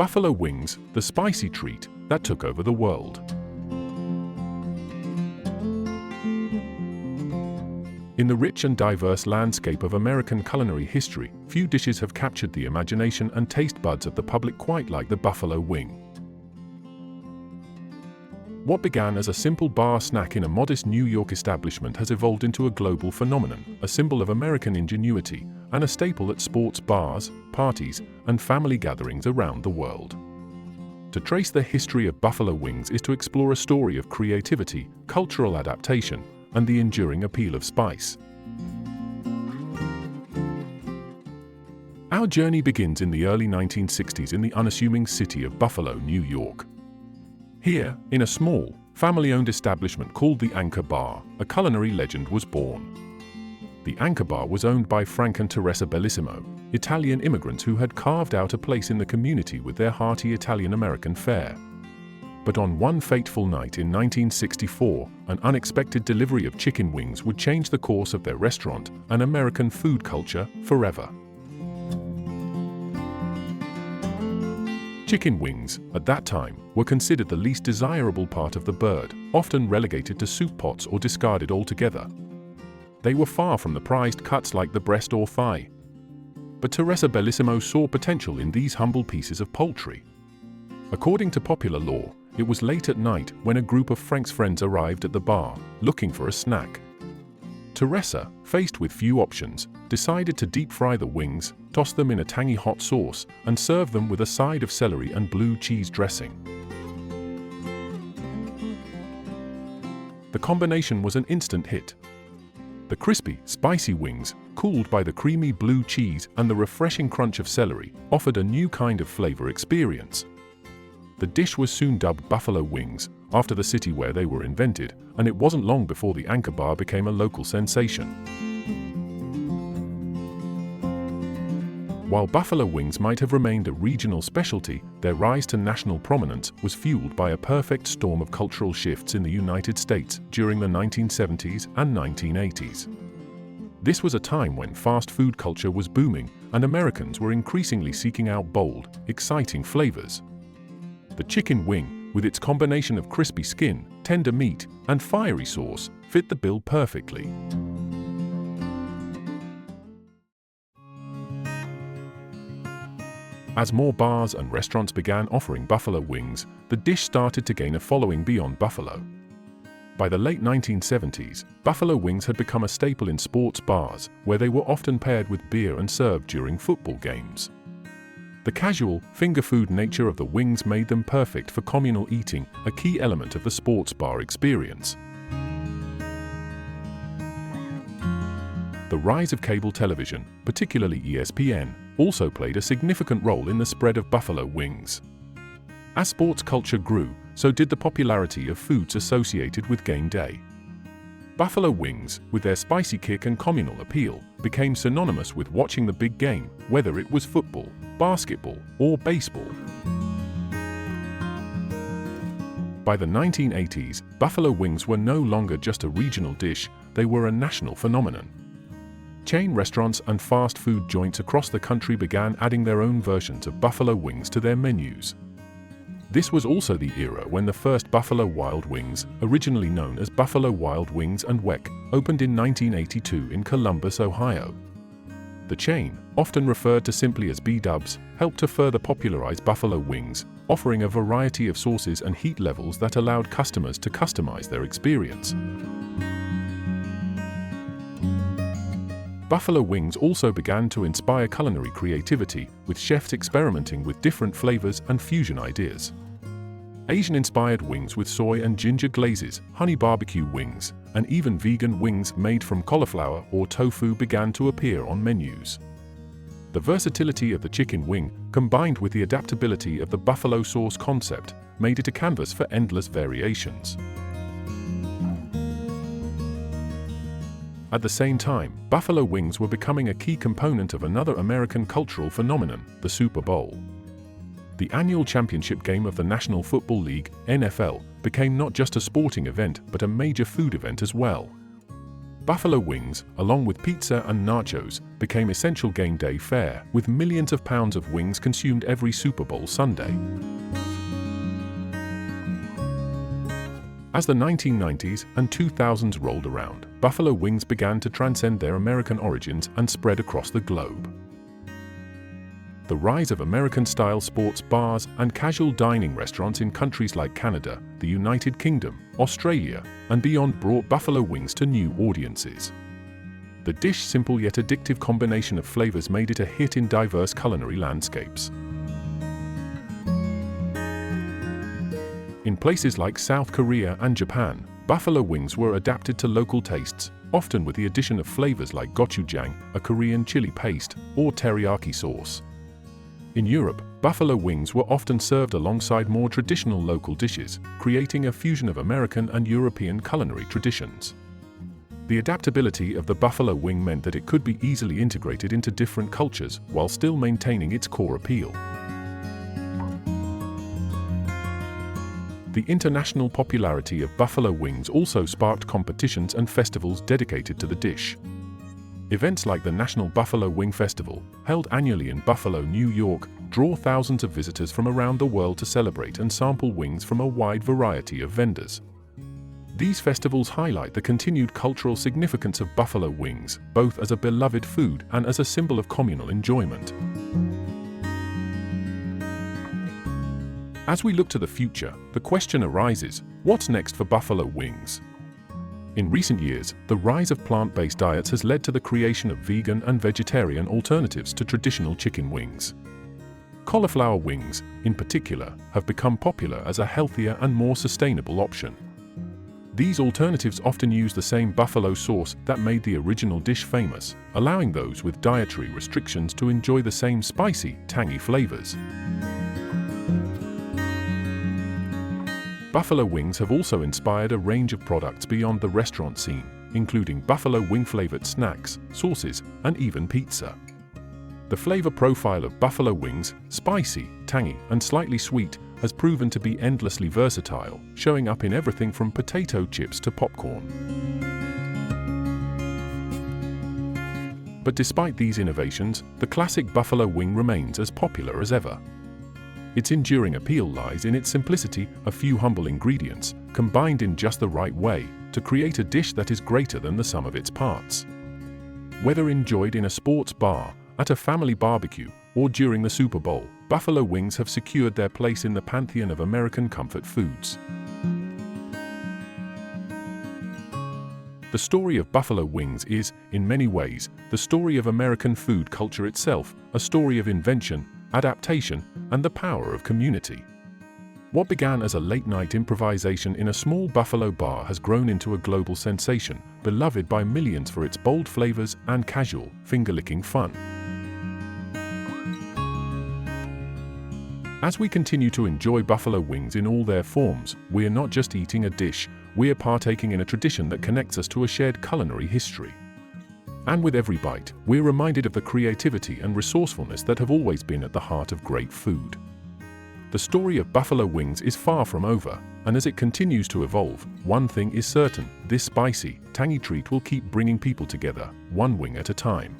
Buffalo wings, the spicy treat that took over the world. In the rich and diverse landscape of American culinary history, few dishes have captured the imagination and taste buds of the public quite like the buffalo wing. What began as a simple bar snack in a modest New York establishment has evolved into a global phenomenon, a symbol of American ingenuity, and a staple at sports bars, parties, and family gatherings around the world. To trace the history of buffalo wings is to explore a story of creativity, cultural adaptation, and the enduring appeal of spice. Our journey begins in the early 1960s in the unassuming city of Buffalo, New York. Here, in a small, family-owned establishment called the Anchor Bar, a culinary legend was born. The Anchor Bar was owned by Frank and Teressa Bellissimo, Italian immigrants who had carved out a place in the community with their hearty Italian-American fare. But on one fateful night in 1964, an unexpected delivery of chicken wings would change the course of their restaurant and American food culture forever. Chicken wings, at that time, were considered the least desirable part of the bird, often relegated to soup pots or discarded altogether. They were far from the prized cuts like the breast or thigh. But Teressa Bellissimo saw potential in these humble pieces of poultry. According to popular lore, it was late at night when a group of Frank's friends arrived at the bar, looking for a snack. Teressa, faced with few options, decided to deep-fry the wings, toss them in a tangy hot sauce, and serve them with a side of celery and blue cheese dressing. The combination was an instant hit. The crispy, spicy wings, cooled by the creamy blue cheese and the refreshing crunch of celery, offered a new kind of flavor experience. The dish was soon dubbed Buffalo Wings, after the city where they were invented, and it wasn't long before the Anchor Bar became a local sensation. While buffalo wings might have remained a regional specialty, their rise to national prominence was fueled by a perfect storm of cultural shifts in the United States during the 1970s and 1980s. This was a time when fast food culture was booming, and Americans were increasingly seeking out bold, exciting flavors. The chicken wing, with its combination of crispy skin, tender meat, and fiery sauce, fit the bill perfectly. As more bars and restaurants began offering buffalo wings, the dish started to gain a following beyond Buffalo. By the late 1970s, buffalo wings had become a staple in sports bars, where they were often paired with beer and served during football games. The casual, finger food nature of the wings made them perfect for communal eating, a key element of the sports bar experience. The rise of cable television, particularly ESPN, also played a significant role in the spread of buffalo wings. As sports culture grew, so did the popularity of foods associated with game day. Buffalo wings, with their spicy kick and communal appeal, became synonymous with watching the big game, whether it was football, basketball, or baseball. By the 1980s, buffalo wings were no longer just a regional dish, they were a national phenomenon. Chain restaurants and fast food joints across the country began adding their own versions of buffalo wings to their menus. This was also the era when the first Buffalo Wild Wings, originally known as Buffalo Wild Wings and Weck, opened in 1982 in Columbus, Ohio. The chain, often referred to simply as B-Dubs, helped to further popularize buffalo wings, offering a variety of sauces and heat levels that allowed customers to customize their experience. Buffalo wings also began to inspire culinary creativity, with chefs experimenting with different flavors and fusion ideas. Asian-inspired wings with soy and ginger glazes, honey barbecue wings, and even vegan wings made from cauliflower or tofu began to appear on menus. The versatility of the chicken wing, combined with the adaptability of the buffalo sauce concept, made it a canvas for endless variations. At the same time, buffalo wings were becoming a key component of another American cultural phenomenon, the Super Bowl. The annual championship game of the National Football League, NFL, became not just a sporting event but a major food event as well. Buffalo wings, along with pizza and nachos, became essential game day fare, with millions of pounds of wings consumed every Super Bowl Sunday. As the 1990s and 2000s rolled around, buffalo wings began to transcend their American origins and spread across the globe. The rise of American-style sports bars and casual dining restaurants in countries like Canada, the United Kingdom, Australia, and beyond brought buffalo wings to new audiences. The dish's simple yet addictive combination of flavors made it a hit in diverse culinary landscapes. In places like South Korea and Japan, buffalo wings were adapted to local tastes, often with the addition of flavors like gochujang, a Korean chili paste, or teriyaki sauce. In Europe, buffalo wings were often served alongside more traditional local dishes, creating a fusion of American and European culinary traditions. The adaptability of the buffalo wing meant that it could be easily integrated into different cultures while still maintaining its core appeal. The international popularity of buffalo wings also sparked competitions and festivals dedicated to the dish. Events like the National Buffalo Wing Festival, held annually in Buffalo, New York, draw thousands of visitors from around the world to celebrate and sample wings from a wide variety of vendors. These festivals highlight the continued cultural significance of buffalo wings, both as a beloved food and as a symbol of communal enjoyment. As we look to the future, the question arises, what's next for buffalo wings? In recent years, the rise of plant-based diets has led to the creation of vegan and vegetarian alternatives to traditional chicken wings. Cauliflower wings, in particular, have become popular as a healthier and more sustainable option. These alternatives often use the same buffalo sauce that made the original dish famous, allowing those with dietary restrictions to enjoy the same spicy, tangy flavors. Buffalo wings have also inspired a range of products beyond the restaurant scene, including buffalo wing-flavored snacks, sauces, and even pizza. The flavor profile of buffalo wings, spicy, tangy, and slightly sweet, has proven to be endlessly versatile, showing up in everything from potato chips to popcorn. But despite these innovations, the classic buffalo wing remains as popular as ever. Its enduring appeal lies in its simplicity, a few humble ingredients, combined in just the right way, to create a dish that is greater than the sum of its parts. Whether enjoyed in a sports bar, at a family barbecue, or during the Super Bowl, buffalo wings have secured their place in the pantheon of American comfort foods. The story of buffalo wings is, in many ways, the story of American food culture itself, a story of invention, adaptation, and the power of community. What began as a late-night improvisation in a small Buffalo bar has grown into a global sensation, beloved by millions for its bold flavors and casual, finger-licking fun. As we continue to enjoy buffalo wings in all their forms, we are not just eating a dish, we are partaking in a tradition that connects us to a shared culinary history. And with every bite, we're reminded of the creativity and resourcefulness that have always been at the heart of great food. The story of buffalo wings is far from over, and as it continues to evolve, one thing is certain: this spicy, tangy treat will keep bringing people together, one wing at a time.